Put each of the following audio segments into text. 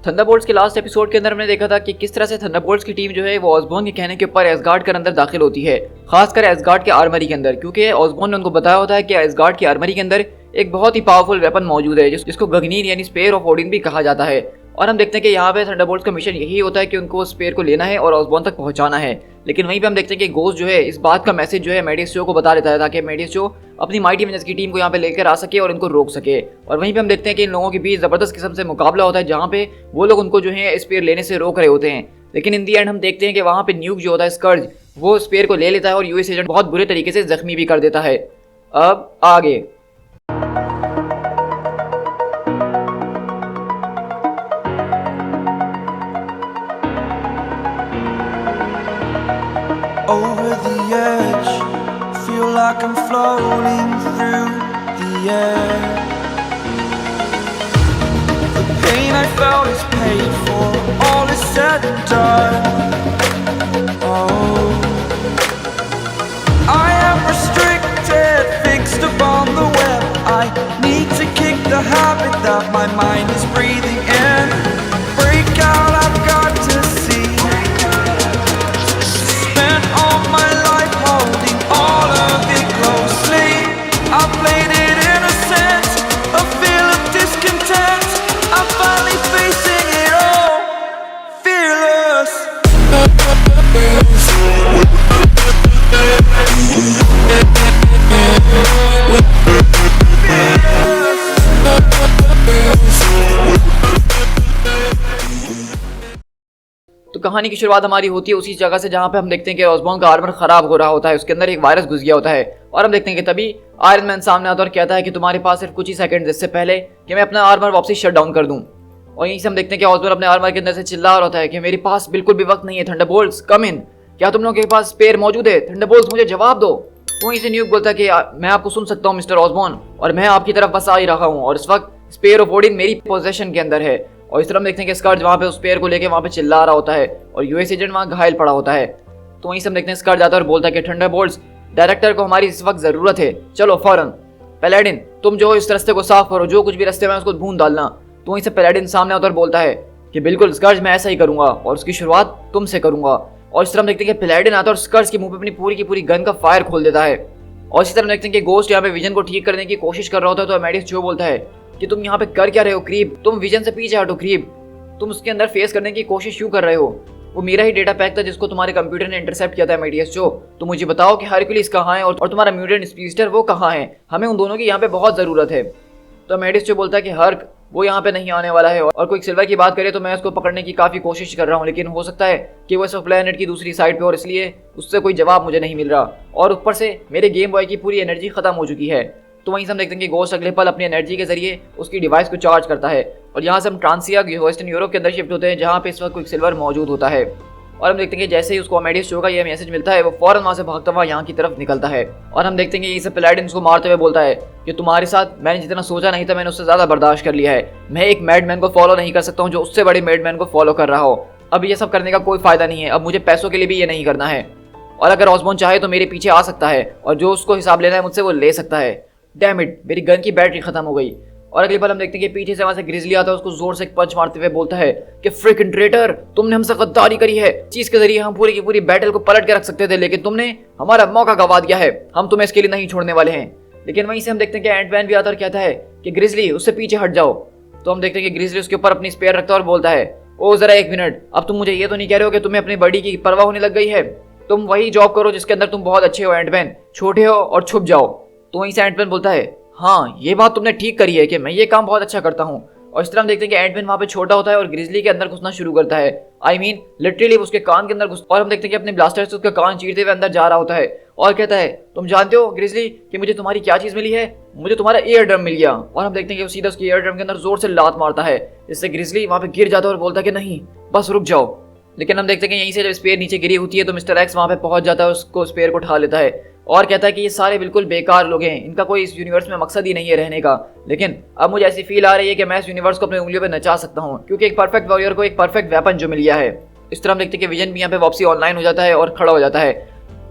Thunderbolts के last episode के अंदर हमने देखा था कि किस तरह से थंडरबोल्ट्स की टीम जो है वो ऑसबॉर्न के कहने के ऊपर एसगार्ड के अंदर दाखिल होती है, खासकर एसगार्ड के आर्मरी के अंदर, क्योंकि ऑसबॉर्न ने उनको बताया होता है कि एसगार्ड की आर्मरी के अंदर एक बहुत ही पावरफुल वेपन मौजूद है जिसको गगनीर यानी स्पेयर ऑफ ओडिन भी कहा जाता है। और हम देखते हैं कि यहाँ पे थंडरबोल्ट्स का मिशन यही होता है कि उनको स्पेयर को लेना है और ऑसबॉर्न तक पहुंचाना है। लेकिन वहीं पे हम देखते हैं कि घोस्ट जो है इस बात का मैसेज जो है मेडिएस को बता देता है ताकि मेडिएस अपनी माइटी एवेंजर्स की टीम को यहाँ पे लेकर आ सके और इनको रोक सके। और वहीं पे हम देखते हैं कि इन लोगों के बीच जबरदस्त किस्म से मुकाबला होता है जहाँ पे वो लोग उनको जो है स्पेयर लेने से रोक रहे होते हैं। लेकिन इन दी एंड हम देखते हैं कि वहाँ पे न्यूक जो होता है स्कर्ज वो स्पेयर को ले लेता है और यूएस एजेंट बहुत बुरे तरीके से जख्मी भी कर देता है। अब आगे over the edge, feel like I'm floating through the air. The pain I felt is paid for, all is said and done. Oh, I am restricted, fixed upon the web. I need to kick the habit that my mind is breathing in. Break out, I've got to see. All my life holding all of it closely. I played it innocent, a feel of discontent. I'm finally facing it all, fearless. तो कहानी की शुरुआत हमारी होती है उसी जगह से जहाँ पे हम देखते हैं कि ऑसबॉर्न का आर्मर खराब हो रहा होता है, उसके अंदर एक वायरस घुस गया होता है। और हम देखते हैं कि तभी आयरन मैन सामने आता है और कहता है कि तुम्हारे पास सिर्फ कुछ ही सेकंड इससे पहले कि मैं अपना आर्मर वापसी शट डाउन कर दूं। और यहीं से हम देखते हैं कि ऑसबॉर्न अपने आर्मर के अंदर से चिल्ला रहा होता है कि मेरे पास बिल्कुल भी वक्त नहीं है, थंडरबोल्ट्स कम इन। क्या तुम लोगों के पास स्पेयर मौजूद है? थंडरबोल्ट्स मुझे जवाब दो। वहीं से न्यूक बोलता है कि मैं आपको सुन सकता हूँ मिस्टर ऑसबॉर्न, और मैं आपकी तरफ बस आ ही रहा हूँ और इस वक्त स्पेयर ऑफ ओडिन मेरी पोजेशन के अंदर है। और इस तरह हम देखते हैं कि स्कर्ज वहाँ पे उस स्पेयर को लेके वहाँ पे चिल्ला रहा होता है और यूएस एजेंट वहाँ घायल पड़ा होता है। तो वहीं से हम देखते हैं स्कर्ज आता है और बोलता है कि थंडरबोल्ट्स डायरेक्टर को हमारी इस वक्त जरूरत है, चलो फौरन। पैलेडिन तुम जो इस रास्ते को साफ करो, जो कुछ भी रास्ते में उसको भून डालना। तो वहीं से पैलेडिन सामने आता और बोलता है कि बिल्कुल स्कर्ज मैं ऐसा ही करूंगा और उसकी शुरुआत तुमसे करूंगा। और इस तरह हम देखते हैं कि पैलेडिन आता है और स्कर्ज के मुंह पे अपनी पूरी की पूरी गन का फायर खोल देता है। और इसी तरह देखते हैं कि गोस्ट यहाँ पे विजन को ठीक करने की कोशिश कर रहा होता है। तो मेडिएस जो बोलता है कि तुम यहाँ पे कर क्या रहे हो क्रीप, तुम विजन से पीछे हटो क्रीप, तुम उसके अंदर फेस करने की कोशिश क्यों कर रहे हो? वो मेरा ही डेटा पैक था जिसको तुम्हारे कंप्यूटर ने इंटरसेप्ट किया था मेडिएस जो। तो मुझे बताओ कि हरक्यूलिस कहाँ है और तुम्हारा म्यूटेंट स्पीडस्टर वो कहाँ है? हमें उन दोनों की यहाँ पे बहुत ज़रूरत है। तो मेडिएस जो बोलता है कि हर्क वो यहाँ पे नहीं आने वाला है। और कोई सिल्वर की बात करे तो मैं उसको पकड़ने की काफ़ी कोशिश कर रहा हूँ, लेकिन हो सकता है कि वो इस प्लेनेट की दूसरी साइड पे और इसलिए उससे कोई जवाब मुझे नहीं मिल रहा। और ऊपर से मेरे गेम बॉय की पूरी एनर्जी खत्म हो चुकी है। तो वहीं से हम देखते हैं कि गोस्ट अगले पल अपनी एनर्जी के जरिए उसकी डिवाइस को चार्ज करता है और यहाँ से हम ट्रांसिया वेस्टर्न यूरोप के अंदर शिफ्ट होते हैं जहाँ पे इस वक्त कोई सिल्वर मौजूद होता है। और हम देखते हैं कि जैसे ही उसको मेडिएस शो का ये मैसेज मिलता है वो फौरन वहाँ से भागता हुआ यहाँ की तरफ निकलता है। और हम देखते हैं कि ये सब पैलेडिन उसको मारते हुए बोलता है कि तुम्हारे साथ मैंने जितना सोचा नहीं था मैंने उससे ज़्यादा बर्दाश्त कर लिया है। मैं एक मैडमैन को फॉलो नहीं कर सकता हूँ जो उससे बड़े मैडमैन को फॉलो कर रहा हो। अब ये सब करने का कोई फायदा नहीं है, अब मुझे पैसों के लिए भी ये नहीं करना है। और अगर ऑसबॉर्न चाहे तो मेरे पीछे आ सकता है और जो उसको हिसाब लेना है मुझसे वो ले सकता है। डैम इट, मेरी गन की बैटरी खत्म हो गई। और अगले पल हम देखते हैं कि पीछे से वहां से ग्रिजली आता है, उसको जोर से एक पंच मारते हुए बोलता है कि फ्रिकिंग ट्रेटर, तुमने हमसे गद्दारी करी है। चीज के जरिए हम पूरी की पूरी बैटल को पलट के रख सकते थे, लेकिन तुमने हमारा मौका गवा दिया है। हम तुम्हें इसके लिए नहीं छोड़ने वाले हैं। लेकिन वहीं से हम देखते हैं कि एंटमैन भी आता और कहता है कि ग्रिजली उससे पीछे हट जाओ। तो हम देखते हैं कि ग्रिजली उसके ऊपर अपनी स्पेयर रखता है और बोलता है ओ जरा एक मिनट, अब तुम मुझे ये तो नहीं कह रहे हो कि तुम्हें अपनी बॉडी की परवाह होने लग गई है? तुम वही जॉब करो जिसके अंदर तुम बहुत अच्छे हो एंटमैन, छोटे हो और छुप जाओ। तो वहीं से एंटमैन बोलता है हाँ ये बात तुमने ठीक करी है कि मैं ये काम बहुत अच्छा करता हूँ। और इस तरह हम देखते हैं कि एंटमैन वहाँ पे छोटा होता है और ग्रिजली के अंदर घुसना शुरू करता है। आई मीन लिटरली उसके कान के अंदर घुस। और हम देखते हैं कि अपने ब्लास्टर से उसका कान चीरते हुए अंदर जा रहा होता है और कहता है तुम जानते हो ग्रिजली कि मुझे तुम्हारी क्या चीज़ मिली है? मुझे तुम्हारा ईयर ड्रम मिल गया। और हम देखते हैं कि वो सीधा उसके ईयर ड्रम के अंदर जोर से लात मारता है जिससे ग्रिजली वहाँ पे गिर जाता है और बोलता है कि नहीं बस रुक जाओ। लेकिन हम देखते हैं कि यहीं से जब स्पेयर नीचे गिरी होती है तो मिस्टर एक्स वहाँ पे पहुंच जाता है, उसको स्पेयर को उठा लेता है और कहता है कि ये सारे बिल्कुल बेकार लोग हैं, इनका कोई इस यूनिवर्स में मकसद ही नहीं है रहने का। लेकिन अब मुझे ऐसी फील आ रही है कि मैं इस यूनिवर्स को अपनी उंगलियों पे नचा सकता हूँ क्योंकि एक परफेक्ट वॉरियर को एक परफेक्ट वेपन जो मिल गया है। इस तरह हम देखते हैं कि विजन भी यहाँ पे वापसी ऑनलाइन हो जाता है और खड़ा हो जाता है।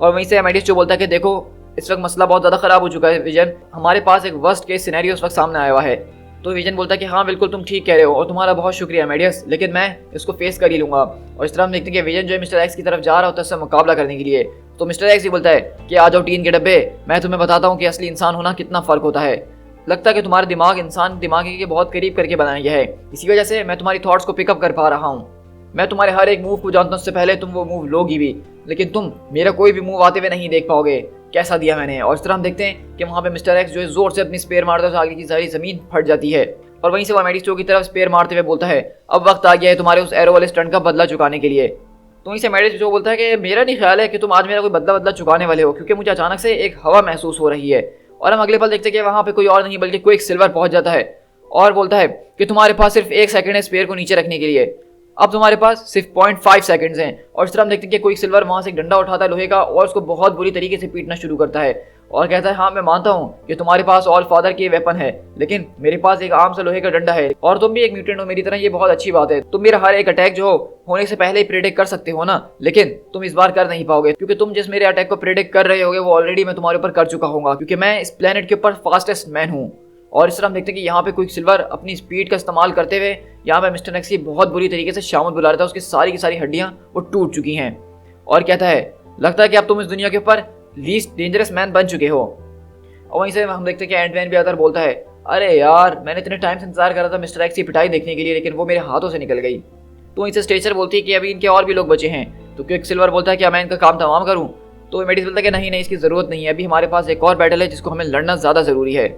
और वहीं से मेडिएस जो बोलता है कि देखो इस वक्त मसला बहुत ज़्यादा ख़राब हो चुका है विजन, हमारे पास एक वर्स्ट केस सिनेरियो इस वक्त सामने आया हुआ है। तो विजन बोलता है कि हाँ बिल्कुल तुम ठीक कह रहे हो और तुम्हारा बहुत शुक्रिया मेडियस, लेकिन मैं इसको फेस कर ही लूंगा। और इस तरह हम देखते हैं कि विजन जो है मिस्टर एक्स की तरफ जा रहा होता है उससे मुकाबला करने के लिए। तो मिस्टर एक्स ही बोलता है कि आ जाओ टीन के डब्बे, मैं तुम्हें बताता हूँ कि असली इंसान होना कितना फ़र्क होता है। लगता है कि तुम्हारा दिमाग इंसान दिमाग के बहुत करीब करके बनाया गया है, इसी वजह से मैं तुम्हारी थॉट्स को पिकअप कर पा रहा हूँ। मैं तुम्हारे हर एक मूव को जानता हूँ, उससे पहले तुम वो मूव लोगी भी, लेकिन तुम मेरा कोई भी मूव आते हुए नहीं देख पाओगे। कैसा दिया मैंने। और इस तरह हम देखते हैं कि वहाँ पे मिस्टर एक्स जो है जोर से अपनी स्पेयर मारता है तो आगे की सारी ज़मीन फट जाती है। और वहीं से वो मेडिस्टो की तरफ स्पेयर मारते हुए बोलता है अब वक्त आ गया है तुम्हारे उस एरो वाले स्टंट का बदला चुकाने के लिए। तो वहीं से मेडिस्टो बोलता है कि मेरा नहीं ख्याल है कि तुम आज मेरा कोई बदला चुकाने वाले हो, क्योंकि मुझे अचानक से एक हवा महसूस हो रही है। और हम अगले पल देखते हैं कि वहाँ पे कोई और नहीं बल्कि क्विक सिल्वर पहुंच जाता है और बोलता है कि तुम्हारे पास सिर्फ 1 सेकंड है स्पेयर को नीचे रखने के लिए, अब तुम्हारे पास सिर्फ 0.5 सेकंड्स हैं। और इस तरह हम देखते हैं कि क्विक सिल्वर वहाँ से एक डंडा उठाता है लोहे का और उसको बहुत बुरी तरीके से पीटना शुरू करता है और कहता है हाँ मैं मानता हूँ कि तुम्हारे पास ऑल फादर की वेपन है, लेकिन मेरे पास एक आम सा लोहे का डंडा है और तुम भी एक म्यूटेंट हो मेरी तरह, ये बहुत अच्छी बात है। तुम मेरा हर एक अटैक जो होने से पहले ही प्रेडिक्ट कर सकते हो ना, लेकिन तुम इस बार कर नहीं पाओगे क्योंकि तुम जिस मेरे अटैक को प्रेडिक्ट कर रहे होगे वो ऑलरेडी मैं तुम्हारे ऊपर कर चुका हूँ, क्योंकि मैं इस प्लेनेट के ऊपर फास्टेस्ट मैन हूँ। और इस तरह हम देखते हैं कि यहाँ पे क्विक सिल्वर अपनी स्पीड का इस्तेमाल करते हुए यहाँ पे मिस्टर एक्स की बहुत बुरी तरीके से शामत बुला रहा था, उसकी सारी की सारी हड्डियाँ वो टूट चुकी हैं और कहता है लगता है कि अब तुम इस दुनिया के ऊपर लीस्ट डेंजरस मैन बन चुके हो। और वहीं से हम देखते हैं कि एंटमैन भी आता है और बोलता है अरे यार मैंने इतने टाइम से इंतजार कर रहा था मिस्टर एक्स की पिटाई देखने के लिए, लेकिन वो मेरे हाथों से निकल गई। तो वहीं से स्टेचर बोलती है कि अभी इनके और भी लोग बचे हैं। तो क्विक सिल्वर बोलता है कि मैं इनका काम तमाम करूँ। तो मेडिस बोलता है कि नहीं इसकी ज़रूरत नहीं है, अभी हमारे पास एक और बैटल है जिसको हमें लड़ना ज़्यादा ज़रूरी है।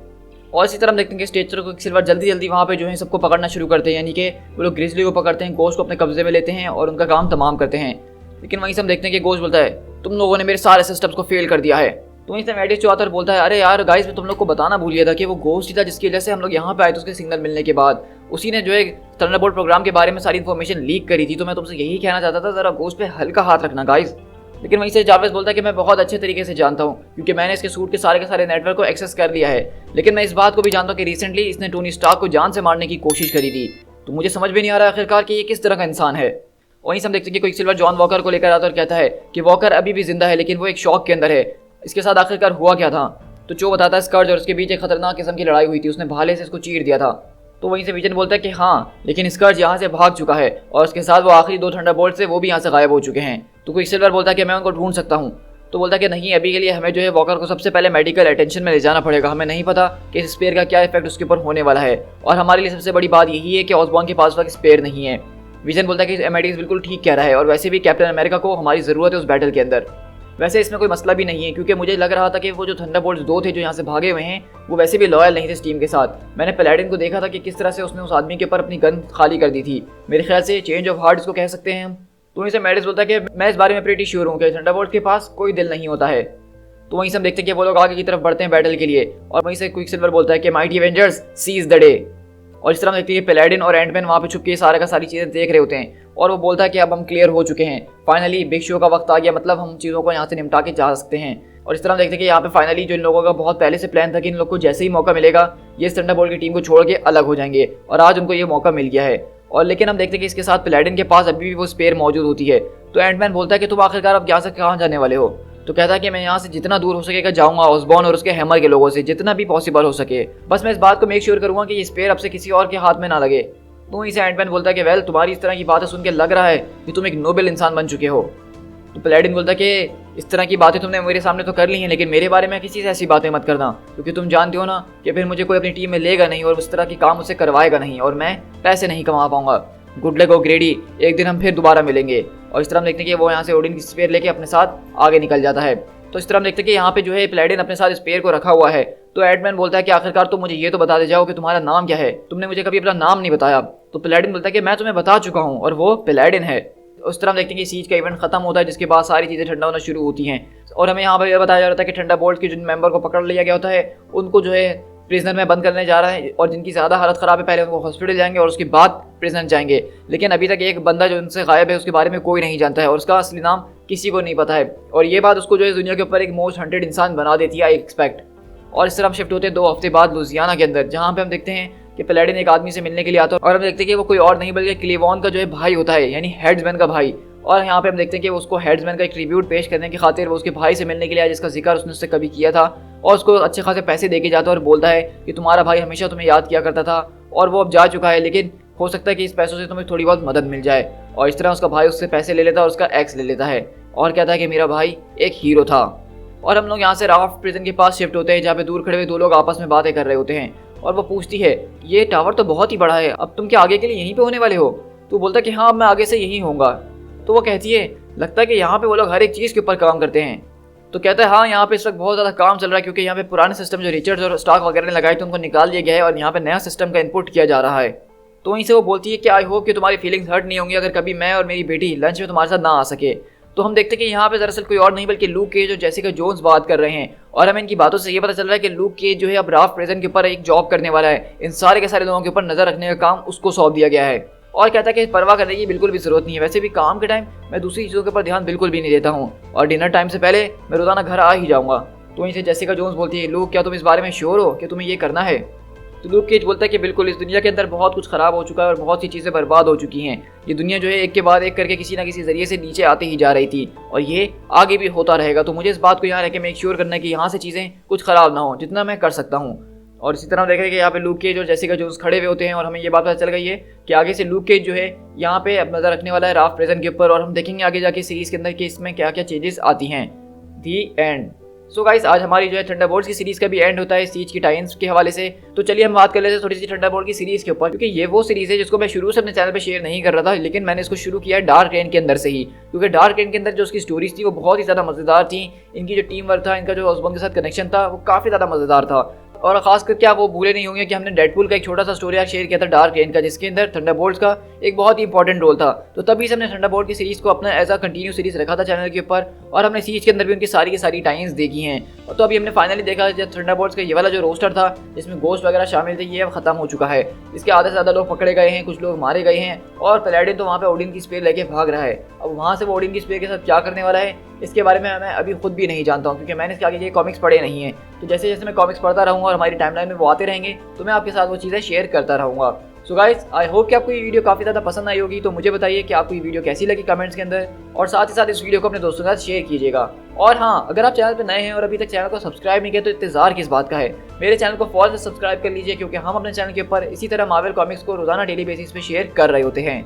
और इसी तरह हम देखते हैं कि स्टेचर को सिल्वर जल्दी वहाँ पे जो है सबको पकड़ना शुरू करते हैं, यानी कि वो लोग ग्रिजली को पकड़ते हैं, गोश्त को अपने कब्जे में लेते हैं और उनका काम तमाम करते हैं। लेकिन वहीं से हम देखते हैं कि गोश्त बोलता है तुम लोगों ने मेरे सारे सिस्टम्स को फेल कर दिया है। तो वहीं से मेडिस जो आता है बोलता है अरे यार गाइस मैं तुम लोग को बताना भूल गया था कि वो गोश्त ही था जिसकी वजह से हम लोग यहाँ पे आए थे। उसके सिग्नल मिलने के बाद उसी ने जो है थंडरबोल्ट प्रोग्राम के बारे में सारी इन्फॉर्मेशन लीक करी थी, तो मैं तुमसे यही कहना चाहता था जरा गोश्त पे हल्का हाथ रखना गाइस। लेकिन वहीं से जावेद बोलता है कि मैं बहुत अच्छे तरीके से जानता हूँ क्योंकि मैंने इसके सूट के सारे नेटवर्क को एक्सेस कर लिया है, लेकिन मैं इस बात को भी जानता हूँ कि रिसेंटली इसने टोनी स्टार्क को जान से मारने की कोशिश करी थी, तो मुझे समझ भी नहीं आ रहा आखिरकार कि ये किस तरह का इंसान है। वहीं से हम देखते हैं कि कोई सिल्वर जॉन वॉकर को लेकर आता है और कहता है कि वॉकर अभी भी जिंदा है लेकिन वो एक शॉक के अंदर है, इसके साथ आखिरकार हुआ क्या था। तो जो बताता है स्कर्ज और उसके बीच एक खतरनाक किस्म की लड़ाई हुई थी, उसने भाले से इसको चीर दिया था। तो वहीं से विजन बोलता है कि हाँ लेकिन स्कर्ज यहाँ से भाग चुका है और उसके साथ वो आखिरी 2 थंडरबोल्ट से वो भी यहाँ से गायब हो चुके हैं। तो क्विक सिल्वर बोलता है कि मैं उनको ढूंढ सकता हूँ। तो बोलता है कि नहीं अभी के लिए हमें जो है वॉकर को सबसे पहले मेडिकल अटेंशन में ले जाना पड़ेगा, हमें नहीं पता कि इस स्पेयर का क्या इफेक्ट उसके ऊपर होने वाला है और हमारे लिए सबसे बड़ी बात यही है कि ऑसबॉर्न के पास वक्त स्पेयर नहीं है। विजन बोलता है कि एमेडिक्स बिल्कुल ठीक कह रहा है और वैसे भी कैप्टन अमेरिका को हमारी ज़रूरत है उस बैटल के अंदर। वैसे इसमें कोई मसला भी नहीं है क्योंकि मुझे लग रहा था कि वो जो थंडरबोल्ट्स 2 थे जो यहाँ से भागे हुए हैं वो वैसे भी लॉयल नहीं थे इस टीम के साथ। मैंने पैलेडिन को देखा था कि किस तरह से उसने उस आदमी के ऊपर अपनी गन खाली कर दी थी, मेरे ख्याल से चेंज ऑफ हार्ट इसको कह सकते हैं हम। तो वहीं से मेडिस बोलता है कि मैं इस बारे में प्रीटी श्योर हूँ कि थंडरबोल्ट्स के पास कोई दिल नहीं होता है। तो वहीं से हम देखते हैं कि वो लोग आगे की तरफ बढ़ते हैं बैटल के लिए और वहीं से क्विक सिल्वर बोलता है कि mighty avengers seize the day. और इस तरह हम देखते हैं कि पैलेडिन और एंटमैन वहाँ पे छुप के सारा का सारी चीज़ें देख रहे होते हैं और वो बोलता है कि अब हम क्लियर हो चुके हैं, फाइनली बिग शो का वक्त आ गया, मतलब हम चीज़ों को यहाँ से निपटा के जा सकते हैं। और इस तरह हम देखते हैं कि यहाँ पे फाइनली जो इन लोगों का बहुत पहले से प्लान था कि इन लोग को जैसे ही मौका मिलेगा ये थंडरबोल्ट की टीम को छोड़ के अलग हो जाएंगे और आज उनको ये मौका मिल गया है। और लेकिन हम देखते हैं कि इसके साथ पैलेडिन के पास अभी भी वो स्पेयर मौजूद होती है। तो एंटमैन बोलता है कि तुम आखिरकार अब यहाँ से कहाँ जाने वाले हो। तो कहता है कि मैं यहाँ से जितना दूर हो सकेगा जाऊँगा ऑसबॉर्न और उसके हैमर के लोगों से, जितना भी पॉसिबल हो सके, बस मैं इस बात को मेक श्योर करूँगा कि ये स्पेयर अब से किसी और के हाथ में ना लगे। तो इसे एंटमैन बोलता है कि वेल तुम्हारी इस तरह की बातें सुन के लग रहा है कि तुम एक नोबल इंसान बन चुके हो। तो पैलेडिन बोलता है कि इस तरह की बातें तुमने मेरे सामने तो कर ली हैं, लेकिन मेरे बारे में किसी से ऐसी बातें मत करना क्योंकि तुम जानते हो ना कि फिर मुझे कोई अपनी टीम में लेगा नहीं और उस तरह के काम मुझसे करवाएगा नहीं और मैं पैसे नहीं कमा पाऊंगा। गुड लक ग्रेडी, एक दिन हम फिर दोबारा मिलेंगे। और इस तरह हम देखते हैं कि वो यहाँ से ओडिन की स्पेयर लेके अपने साथ आगे निकल जाता है। तो इस तरह हम देखते हैं कि यहाँ पे जो है पैलेडिन अपने साथ स्पेयर को रखा हुआ है। तो एंटमैन बोलता है कि आखिरकार तुम मुझे ये तो बता दे जाओ कि तुम्हारा नाम क्या है, तुमने मुझे कभी अपना नाम नहीं बताया। तो पैलेडिन बोलता है कि मैं तुम्हें बता चुका हूँ और वो पैलेडिन है। उस तरह हम देखते हैं कि सीज का इवेंट खत्म होता है जिसके बाद सारी चीज़ें ठंडा होना शुरू होती हैं और हमें यहाँ पर यह बताया जा रहा था कि थंडरबोल्ट के जिन मेंबर को पकड़ लिया गया होता है उनको जो है प्रिजनर में बंद करने जा रहा है और जिनकी ज़्यादा हालत ख़राब है पहले उनको हॉस्पिटल जाएंगे और उसके बाद प्रिजनर जाएंगे। लेकिन अभी तक एक बंदा जो उनसे गायब है उसके बारे में कोई नहीं जानता है और उसका असली नाम किसी को नहीं पता है और ये बात उसको जो है दुनिया के ऊपर एक मोस्ट हंटेड इंसान बना देती है, आई एक्सपेक्ट। और इस तरह हम शिफ्ट होते हैं 2 हफ्ते बाद लुजियाना के अंदर, जहाँ पे हम देखते हैं कि पैलेडिन एक आदमी से मिलने के लिए आता है और हम देखते हैं कि वो कोई और नहीं बल्कि क्लीवॉन का जो है भाई होता है, यानी हेड्समैन का भाई। और यहाँ पे हम देखते हैं कि उसको हेड्समैन का एक ट्रिब्यूट पेश करने की खातिर वो उसके भाई से मिलने के लिए आया जिसका जिक्र उसने उससे कभी किया था। और उसको अच्छे खासे पैसे दे के जाता है और बोलता है कि तुम्हारा भाई हमेशा तुम्हें याद किया करता था और वो अब जा चुका है, लेकिन हो सकता है कि इस पैसों से तुम्हें थोड़ी बहुत मदद मिल जाए। और इस तरह उसका भाई उससे पैसे ले लेता है और उसका एक्स ले लेता है और कहता है कि मेरा भाई एक हीरो था। और हम लोग यहाँ से राफ्ट प्रिजन के पास शिफ्ट होते हैं, जहाँ पे दूर खड़े हुए दो लोग आपस में बातें कर रहे होते हैं। और वो पूछती है ये टावर तो बहुत ही बड़ा है, अब तुम क्या आगे के लिए यहीं पे होने वाले हो? तो बोलता है कि हाँ, मैं आगे से यहीं होऊंगा। तो वो कहती है लगता है कि यहाँ पे वो लोग हर एक चीज़ के ऊपर काम करते हैं। तो कहता है हाँ, यहाँ पे इस वक्त बहुत ज़्यादा काम चल रहा है, क्योंकि यहाँ पे पुराने सिस्टम जो रिचर्ड्स और स्टॉक वगैरह ने लगाए थे उनको निकाल दिया गया है और यहाँ पे नया सिस्टम का इनपुट किया जा रहा है। तो वहीं से वो बोलती है कि आई होप कि तुम्हारी फीलिंग्स हर्ट नहीं होंगी अगर कभी मैं और मेरी बेटी लंच में तुम्हारे साथ ना आ सके। तो हम देखते हैं कि यहाँ पे दरअसल कोई और नहीं बल्कि लूक केज और जेसिका जोन्स बात कर रहे हैं। और हमें इनकी बातों से ये पता चल रहा है कि लूक केज जो है अब राफ्ट प्रिजन के ऊपर एक जॉब करने वाला है। इन सारे के सारे लोगों के ऊपर नजर रखने का काम उसको सौंप दिया गया है और कहता है कि परवाह करने की बिल्कुल भी जरूरत नहीं है। वैसे भी काम के टाइम मैं दूसरी चीज़ों के ऊपर ध्यान बिल्कुल भी नहीं देता हूँ और डिनर टाइम से पहले मैं रोजाना घर आ ही जाऊँगा। तो वहीं से जेसिका जोन्स बोलती है लूक, क्या तुम इस बारे में श्योर हो कि तुम्हें ये करना है? तो लूक केज बोलता है कि बिल्कुल, इस दुनिया के अंदर बहुत कुछ खराब हो चुका है और बहुत सी चीज़ें बर्बाद हो चुकी हैं। ये दुनिया जो है एक के बाद एक करके किसी ना किसी जरिए से नीचे आती ही जा रही थी और ये आगे भी होता रहेगा। तो मुझे इस बात को यहाँ रह के मेक श्योर करना है कि यहाँ से चीज़ें कुछ खराब ना हो, जितना मैं कर सकता हूँ। और इसी तरह देख रहे हैं कि यहाँ पे लूक केज और जेसिका जोन्स खड़े हुए होते हैं और हमें ये बात पता चल गई है कि आगे से लूक केज जो है यहाँ पे अब नजर रखने वाला है राफ्ट प्रिजन के ऊपर। और हम देखेंगे आगे जाके सीरीज के अंदर कि इसमें क्या क्या चेंजेस आती हैं। दी एंड। सो गाइस, आज हमारी जो है थंडरबोल्ट्स की सीरीज का भी एंड होता है सीरीज की टाइम्स के हवाले से। तो चलिए हम बात कर लेते हैं थोड़ी सी थंडरबोल्ट की सीरीज के ऊपर, क्योंकि ये वो सीरीज है जिसको मैं शुरू से अपने चैनल पे शेयर नहीं कर रहा था, लेकिन मैंने इसको शुरू किया है डार्क रेन के अंदर से ही, क्योंकि डार्क रेन के अंदर जो उसकी स्टोरीज थी वो बहुत ही ज़्यादा मज़ेदार थी। इनकी जो टीम वर्क था, इनका जो ऑसबॉर्न के साथ कनेक्शन था वो काफ़ी ज़्यादा मज़ेदार था। और खास करके आप वो भूले नहीं होंगे कि हमने डेडपूल का एक छोटा सा स्टोरी आर्क शेयर किया था डार्क रेन का, जिसके अंदर थंडरबोल्ट्स का एक बहुत ही इंपॉर्टेंट रोल था। तो तभी से हमने थंडरबोल्ट की सीरीज को अपना एज अ कंटिन्यू सीरीज रखा था चैनल के ऊपर और हमने सीरीज के अंदर भी उनकी सारी की सारी टाइम्स देखी हैं। और तो अभी हमने फाइनली देखा जब थंडरबोल्ट्स का ये वाला जो रोस्टर था जिसमें गोस्ट वगैरह शामिल थे, ये अब खत्म हो चुका है। इसके आधे से ज़्यादा लोग पकड़े गए हैं, कुछ लोग मारे गए हैं और पैलेडिन तो वहाँ पे ओडिन की स्पेयर लेके भाग रहा है। अब वहाँ से वो ओडिन की स्पेयर के साथ क्या करने वाला है इसके बारे में मैं अभी खुद भी नहीं जानता हूँ, क्योंकि मैंने इसके आगे ये कॉमिक्स पढ़े नहीं हैं। तो जैसे जैसे मैं कॉमिक्स पढ़ता रहूँगा और हमारी टाइमलाइन में वो आते रहेंगे तो मैं आपके साथ वो चीज़ें शेयर करता रहूँगा। सो गाइस, आई होप कि आपको ये वीडियो काफ़ी ज़्यादा पसंद आई होगी। तो मुझे बताइए कि आपको ये वीडियो कैसी लगी कमेंट्स के अंदर, और साथ ही साथ इस वीडियो को अपने दोस्तों के साथ शेयर कीजिएगा। और हाँ, अगर आप चैनल पर नए हैं और अभी तक चैनल को सब्सक्राइब नहीं किया तो इंतजार किस बात का है, मेरे चैनल को फौरन से सब्सक्राइब कर लीजिए, क्योंकि हम अपने चैनल के ऊपर इसी तरह मार्वल कॉमिक्स को रोजाना डेली बेसिस पे शेयर कर रहे होते हैं।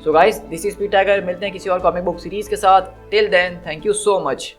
So guys, this is P tiger. मिलते हैं किसी और कॉमिक बुक सीरीज के साथ। Till then, thank you so much.